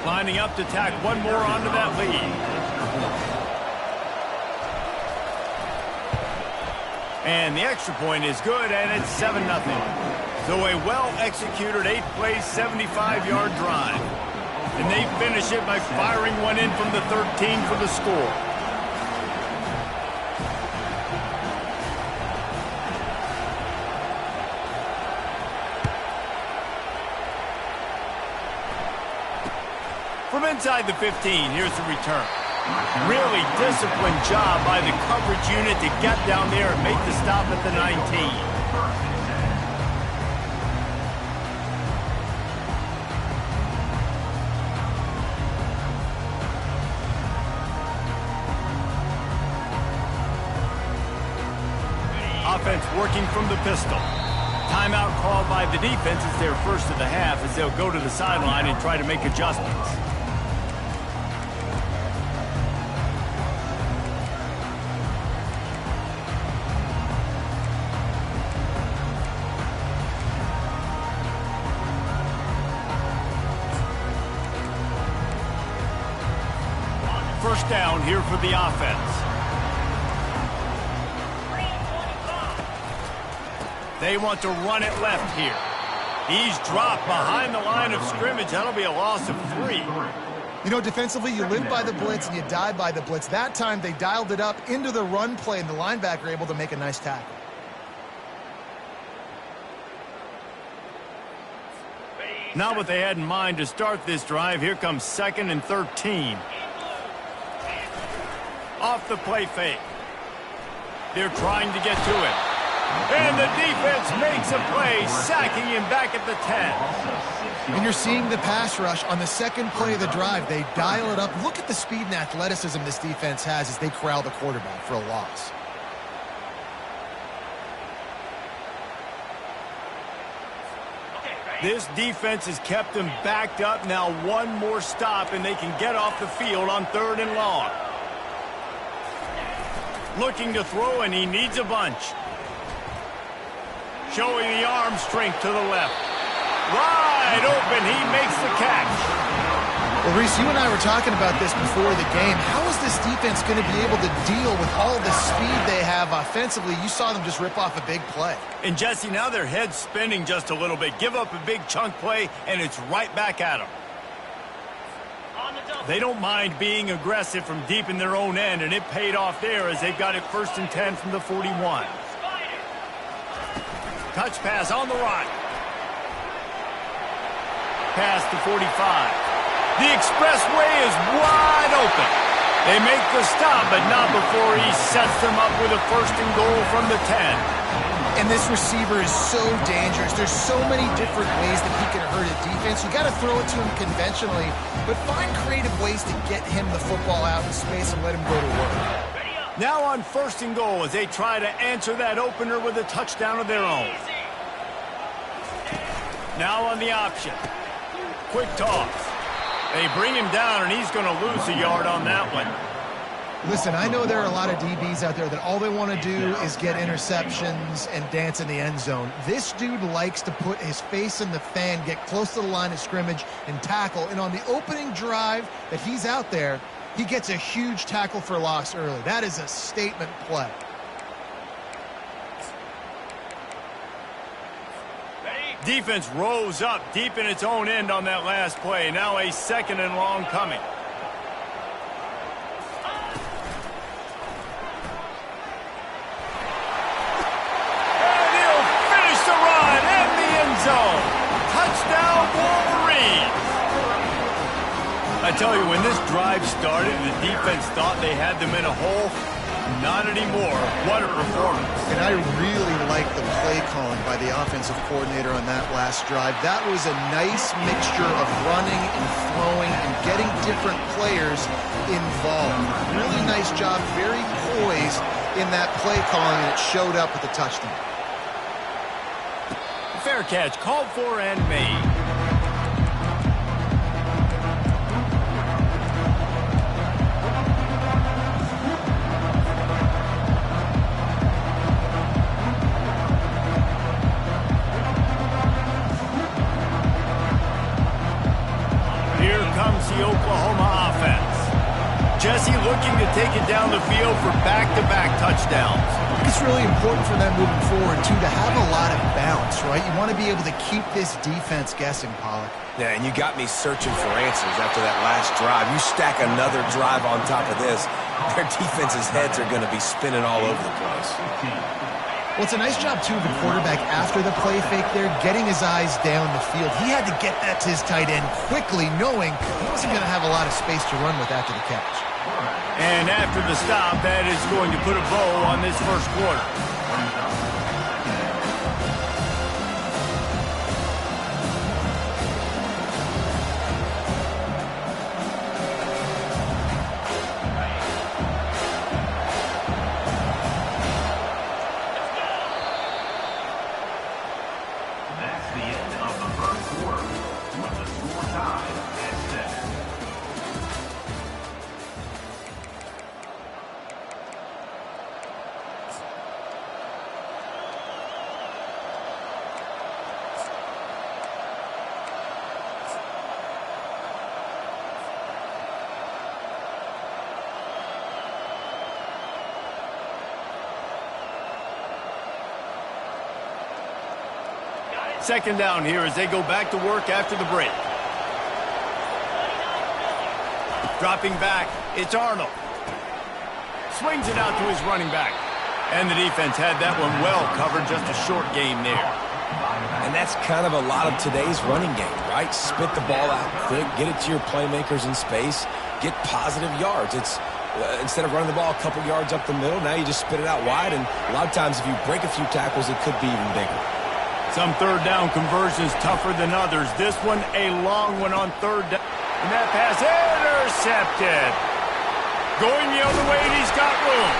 Lining up to tack one more onto that lead. And the extra point is good, and it's 7-0. So a well-executed 8-play, 75-yard drive. And they finish it by firing one in from the 13 for the score. From inside the 15, here's the return. Really disciplined job by the coverage unit to get down there and make the stop at the 19. Offense working from the pistol. Timeout called by the defense is their first of the half as they'll go to the sideline and try to make adjustments. First down here for the offense. They want to run it left here. He's dropped behind the line of scrimmage. That'll be a loss of 3. You know, defensively, you live by the blitz and you die by the blitz. That time, they dialed it up into the run play, and the linebacker able to make a nice tackle. Not what they had in mind to start this drive. Here comes 2nd and 13. Off the play fake. They're trying to get to it. And the defense makes a play, sacking him back at the 10. And you're seeing the pass rush on the second play of the drive. They dial it up. Look at the speed and athleticism this defense has as they corral the quarterback for a loss. This defense has kept them backed up. Now one more stop, and they can get off the field on 3rd and long. Looking to throw, and he needs a bunch. Showing the arm strength to the left. Wide open, he makes the catch. Well, Reese, you and I were talking about this before the game. How is this defense going to be able to deal with all the speed they have offensively? You saw them just rip off a big play. And, Jesse, now their head's spinning just a little bit. Give up a big chunk play, and it's right back at them. They don't mind being aggressive from deep in their own end, and it paid off there as they've got it 1st and 10 from the 41. Touch pass on the right. Pass to 45. The expressway is wide open. They make the stop, but not before he sets them up with a 1st and goal from the 10. And this receiver is so dangerous. There's so many different ways that he can hurt a defense. You got to throw it to him conventionally, but find creative ways to get him the football out in space and let him go to work. Now on 1st and goal as they try to answer that opener with a touchdown of their own. Now on the option. Quick toss. They bring him down, and he's going to lose a yard on that one. Listen, I know there are a lot of DBs out there that all they want to do is get interceptions and dance in the end zone. This dude likes to put his face in the fan, get close to the line of scrimmage, and tackle. And on the opening drive that he's out there, he gets a huge tackle for loss early. That is a statement play. Defense rose up deep in its own end on that last play. Now a 2nd and long coming. And he'll finish the run in the end zone. Touchdown, Wolverines. I tell you, when this drive started, the defense thought they had them in a hole. Not anymore. What a performance. And I really like the play calling by the offensive coordinator on that last drive. That was a nice mixture of running and throwing and getting different players involved. Really nice job, very poised in that play calling, and it showed up with the touchdown. Fair catch, called for and made. Here comes the Oklahoma offense. Jesse looking to take it down the field for back-to-back touchdowns. It's really important for them moving forward, too, to have a lot of bounce, right? You want to be able to keep this defense guessing, Pollack. Yeah, and you got me searching for answers after that last drive. You stack another drive on top of this, their defense's heads are going to be spinning all over the place. Well, it's a nice job, too, of the quarterback after the play fake there, getting his eyes down the field. He had to get that to his tight end quickly, knowing he wasn't going to have a lot of space to run with after the catch. And after the stop, that is going to put a bow on this first quarter. That's the end of the first quarter, with the score tied at 7. Second down here as they go back to work after the break. Dropping back, it's Arnold. Swings it out to his running back. And the defense had that one well covered, just a short gain there. And that's kind of a lot of today's running game, right? Spit the ball out quick, get it to your playmakers in space, get positive yards. It's instead of running the ball a couple yards up the middle, now you just spit it out wide, and a lot of times if you break a few tackles, it could be even bigger. Some third down conversions tougher than others. This one a long one on third down. And that pass intercepted. Going the other way, and he's got room.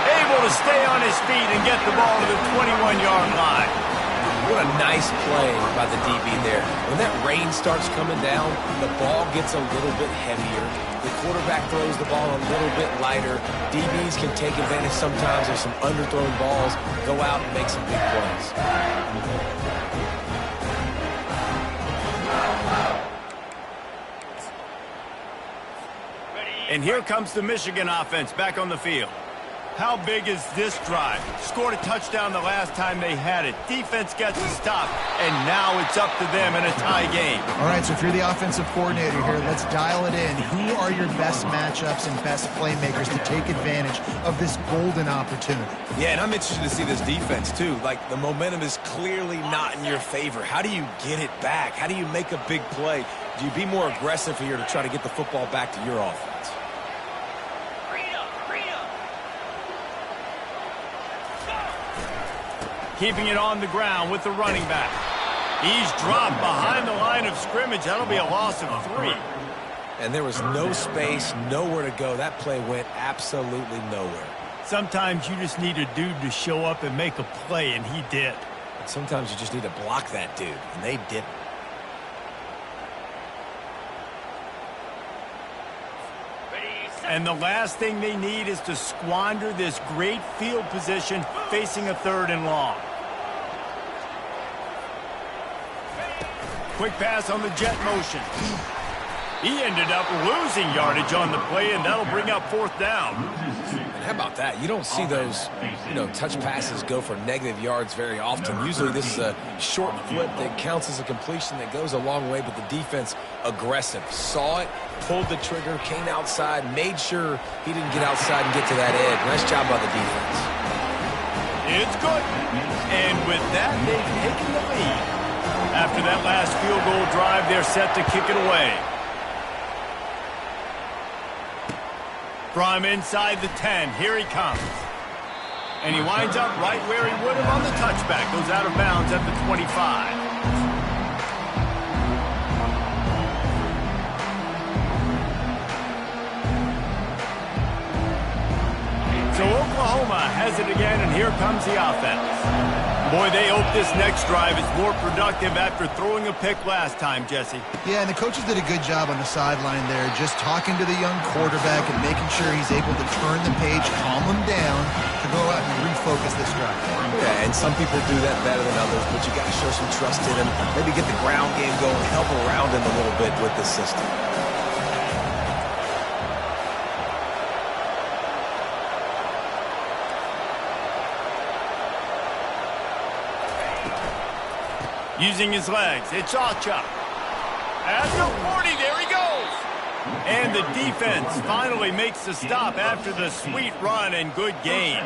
Able to stay on his feet and get the ball to the 21-yard line. What a nice play by the DB there. When that rain starts coming down, the ball gets a little bit heavier. The quarterback throws the ball a little bit lighter. DBs can take advantage sometimes of some underthrown balls, go out and make some big plays. And here comes the Michigan offense back on the field. How big is this drive? Scored a touchdown the last time they had it. Defense gets a stop, and now it's up to them in a tie game. All right, so if you're the offensive coordinator here, let's dial it in. Who are your best matchups and best playmakers to take advantage of this golden opportunity? Yeah, and I'm interested to see this defense, too. Like, the momentum is clearly not in your favor. How do you get it back? How do you make a big play? Do you be more aggressive here to try to get the football back to your offense? Keeping it on the ground with the running back. He's dropped behind the line of scrimmage. That'll be a loss of 3. And there was no space, nowhere to go. That play went absolutely nowhere. Sometimes you just need a dude to show up and make a play, and he did. And sometimes you just need to block that dude, and they didn't. And the last thing they need is to squander this great field position facing a 3rd and long. Quick pass on the jet motion. He ended up losing yardage on the play, and that'll bring up 4th down. And how about that? You don't see those, touch passes go for negative yards very often. Usually this is a short flip that counts as a completion that goes a long way, but the defense aggressive. Saw it, pulled the trigger, came outside, made sure he didn't get outside and get to that edge. Nice job by the defense. It's good. And with that, they've taken the lead. After that last field goal drive, they're set to kick it away. From inside the 10, here he comes. And he winds up right where he would have on the touchback. Goes out of bounds at the 25. So Oklahoma has it again, and here comes the offense. Boy, they hope this next drive is more productive after throwing a pick last time, Jesse. Yeah, and the coaches did a good job on the sideline there, just talking to the young quarterback and making sure he's able to turn the page, calm him down, to go out and refocus this drive. Yeah, and some people do that better than others, but you got to show some trust in him, maybe get the ground game going, help around him a little bit with the system. Using his legs, it's Ocha. At the 40, there he goes. And the defense finally makes the stop after the sweet run and good gain.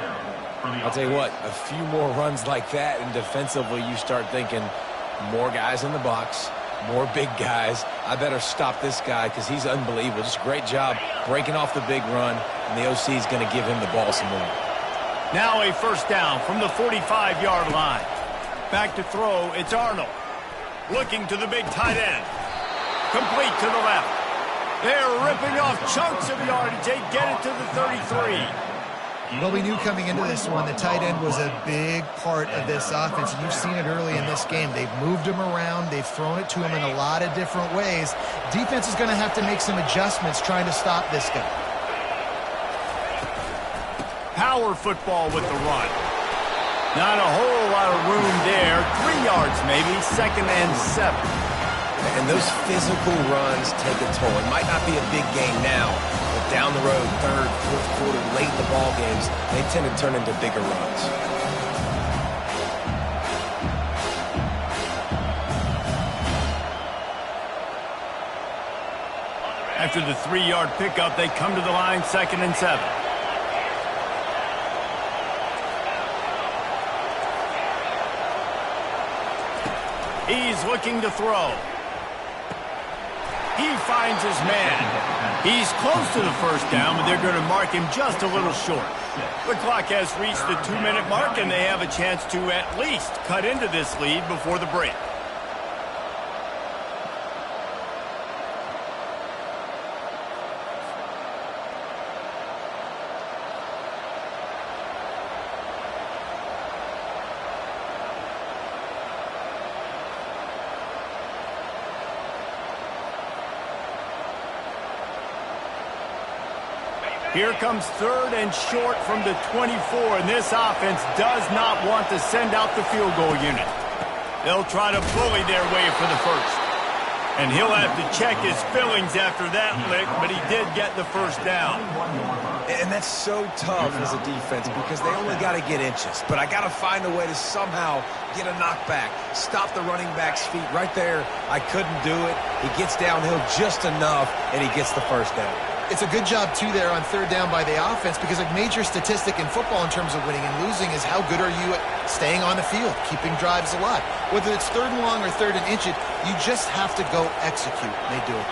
I'll tell you what, a few more runs like that, and defensively you start thinking more guys in the box, more big guys. I better stop this guy because he's unbelievable. Just a great job breaking off the big run, and the OC is going to give him the ball some more. Now a first down from the 45-yard line. Back to throw, it's Arnold. Looking to the big tight end. Complete to the left. They're ripping off chunks of yardage. They get it to the 33. Well, we knew coming into this one the tight end was a big part of this offense. You've seen it early in this game. They've moved him around. They've thrown it to him in a lot of different ways. Defense is going to have to make some adjustments trying to stop this guy. Power football with the run. Not a whole lot of room there. 3 yards maybe, 2nd and 7. And those physical runs take a toll. It might not be a big game now, but down the road, 3rd, 4th quarter, late in the ball games, they tend to turn into bigger runs. After the 3-yard pickup, they come to the line, 2nd and 7. He's looking to throw. He finds his man. He's close to the first down, but they're going to mark him just a little short. The clock has reached the 2-minute mark, and they have a chance to at least cut into this lead before the break. Here comes 3rd and short from the 24, and this offense does not want to send out the field goal unit. They'll try to bully their way for the first. And he'll have to check his feelings after that lick, but he did get the first down. And that's so tough as a defense because they only got to get inches. But I got to find a way to somehow get a knockback, stop the running back's feet right there. I couldn't do it. He gets downhill just enough, and he gets the first down. It's a good job, too, there on 3rd down by the offense because a major statistic in football in terms of winning and losing is how good are you at staying on the field, keeping drives alive. Whether it's 3rd and long or 3rd and inch, you just have to go execute. They do it.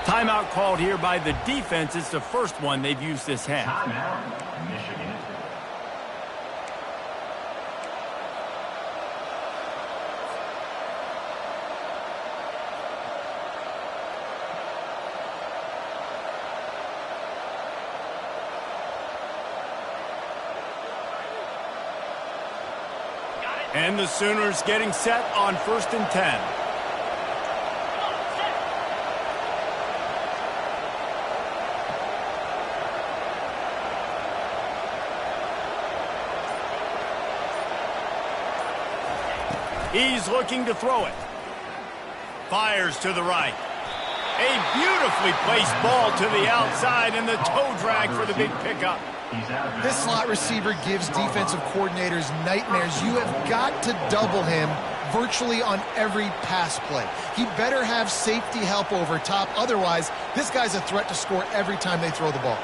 Timeout called here by the defense. It's the first one they've used this half. Timeout, Michigan. And the Sooners getting set on 1st and 10. He's looking to throw it. Fires to the right. A beautifully placed ball to the outside and the toe drag for the big pickup. This slot receiver gives defensive coordinators nightmares. You have got to double him virtually on every pass play. He better have safety help over top. Otherwise, this guy's a threat to score every time they throw the ball.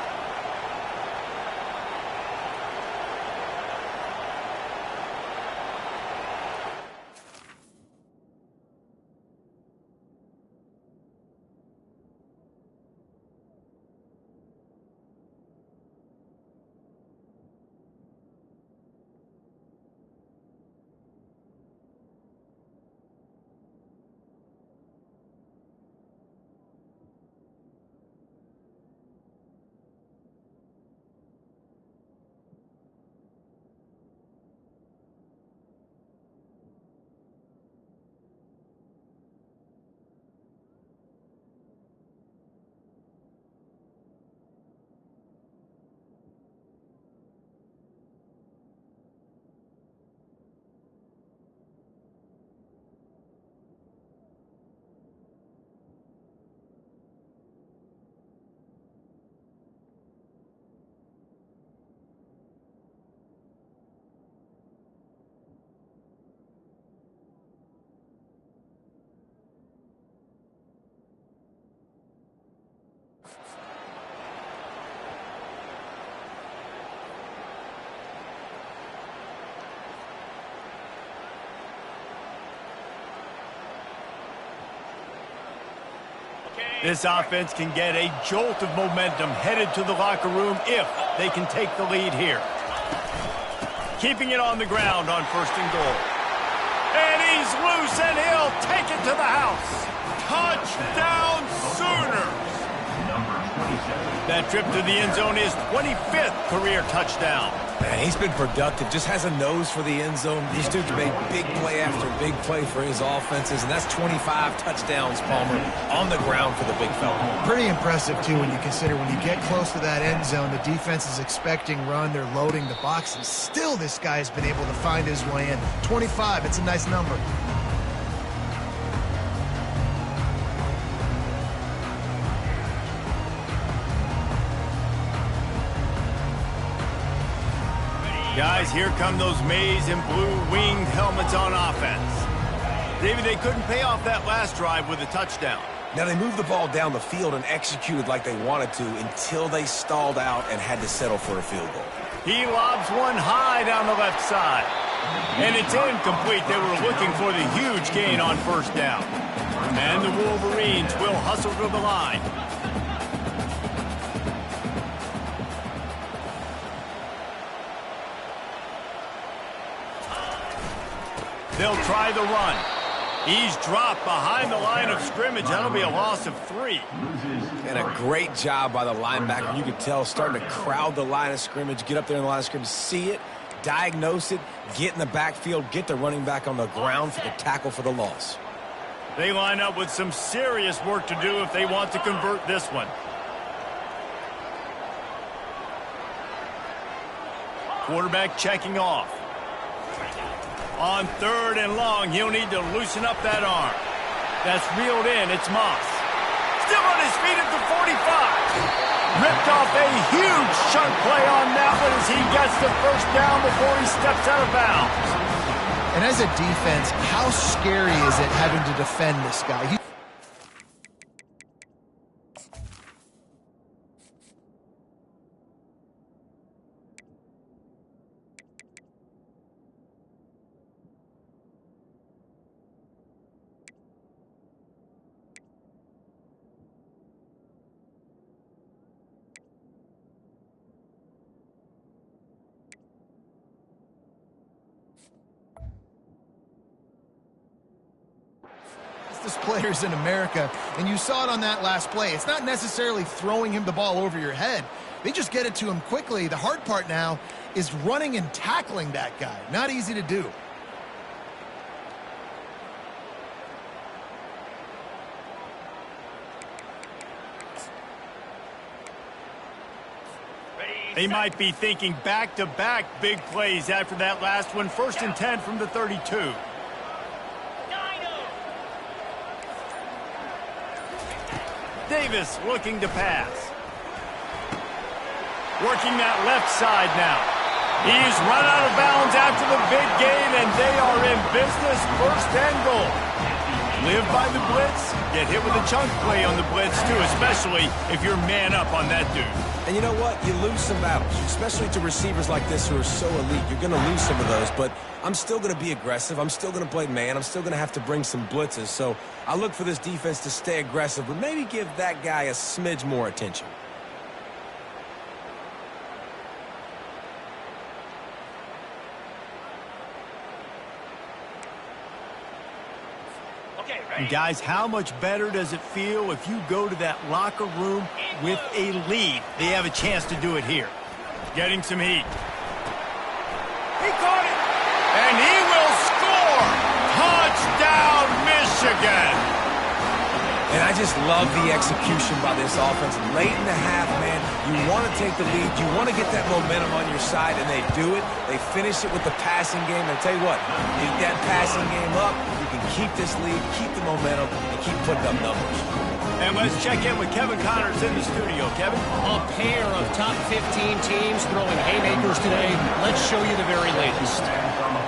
This offense can get a jolt of momentum headed to the locker room if they can take the lead here. Keeping it on the ground on 1st and goal. And he's loose, and he'll take it to the house. Touchdown Sooners! That trip to the end zone is 25th career touchdown. Man, he's been productive, just has a nose for the end zone. These dudes made big play after big play for his offenses, and that's 25 touchdowns, Palmer, on the ground for the big fella. Pretty impressive, too, when you consider when you get close to that end zone, the defense is expecting run, they're loading the box, and still this guy's been able to find his way in. 25, it's a nice number. Guys, here come those maize and blue winged helmets on offense. David, they couldn't pay off that last drive with a touchdown. Now, they moved the ball down the field and executed like they wanted to until they stalled out and had to settle for a field goal. He lobs one high down the left side. And it's incomplete. They were looking for the huge gain on 1st down. And the Wolverines will hustle to the line. They'll try the run. He's dropped behind the line of scrimmage. That'll be a loss of 3. And a great job by the linebacker. You could tell starting to crowd the line of scrimmage, get up there in the line of scrimmage, see it, diagnose it, get in the backfield, get the running back on the ground for the tackle for the loss. They line up with some serious work to do if they want to convert this one. Quarterback checking off. On 3rd and long, he'll need to loosen up that arm. That's reeled in. It's Moss. Still on his feet at the 45. Ripped off a huge chunk play on that one as he gets the 1st down before he steps out of bounds. And as a defense, how scary is it having to defend this guy? Players in America, and you saw it on that last play. It's not necessarily throwing him the ball over your head. They just get it to him quickly. The hard part now is running and tackling that guy. Not easy to do. They might be thinking back-to-back big plays after that last one. 1st and 10 from the 32. Davis looking to pass. Working that left side now. He's run out of bounds after the big gain, and they are in business. 1st and goal. Live by the blitz. Get hit with a chunk play on the blitz, too, especially if you're man up on that dude. And you know what? You lose some battles, especially to receivers like this who are so elite. You're going to lose some of those, but I'm still going to be aggressive. I'm still going to play man. I'm still going to have to bring some blitzes. So I look for this defense to stay aggressive, but maybe give that guy a smidge more attention. And guys, how much better does it feel if you go to that locker room with a lead? They have a chance to do it here. Getting some heat. He caught it. And he will score. Touchdown, Michigan. And I just love the execution by this offense. Late in the half, man, you want to take the lead. You want to get that momentum on your side, and they do it. They finish it with the passing game. And I tell you what, get that passing game up, you can keep this lead, keep the momentum, and keep putting up numbers. And let's check in with Kevin Connors in the studio. Kevin? A pair of top 15 teams throwing haymakers today. Let's show you the very latest.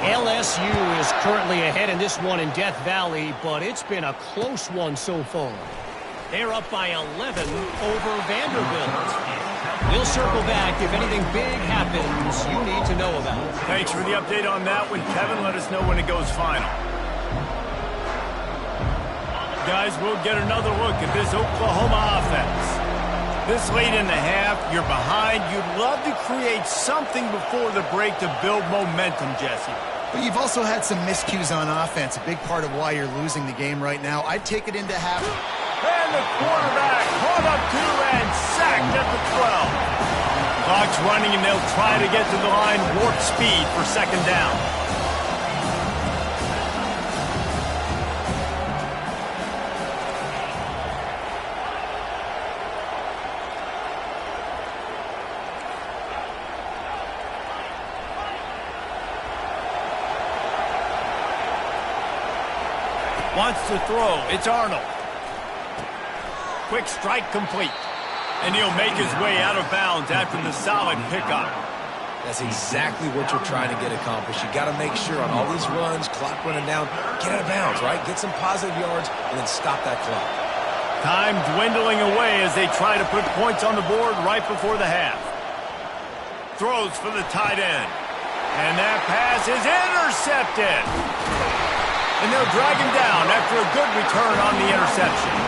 LSU is currently ahead in this one in Death Valley, but it's been a close one so far. They're up by 11 over Vanderbilt. We'll circle back if anything big happens you need to know about. Thanks for the update on that one, Kevin. Let us know when it goes final. Guys, we'll get another look at this Oklahoma offense. This late in the half, you're behind. You'd love to create something before the break to build momentum, Jesse. But you've also had some miscues on offense, a big part of why you're losing the game right now. I'd take it into half. And the quarterback caught up to and sacked at the 12. Clock's running, and they'll try to get to the line warp speed for second down. Wants to throw. It's Arnold. Quick strike complete. And he'll make his way out of bounds after the solid pickup. That's exactly what you're trying to get accomplished. You got to make sure on all these runs, clock running down, get out of bounds, right? Get some positive yards and then stop that clock. Time dwindling away as they try to put points on the board right before the half. Throws for the tight end. And that pass is intercepted. And they'll drag him down after a good return on the interception.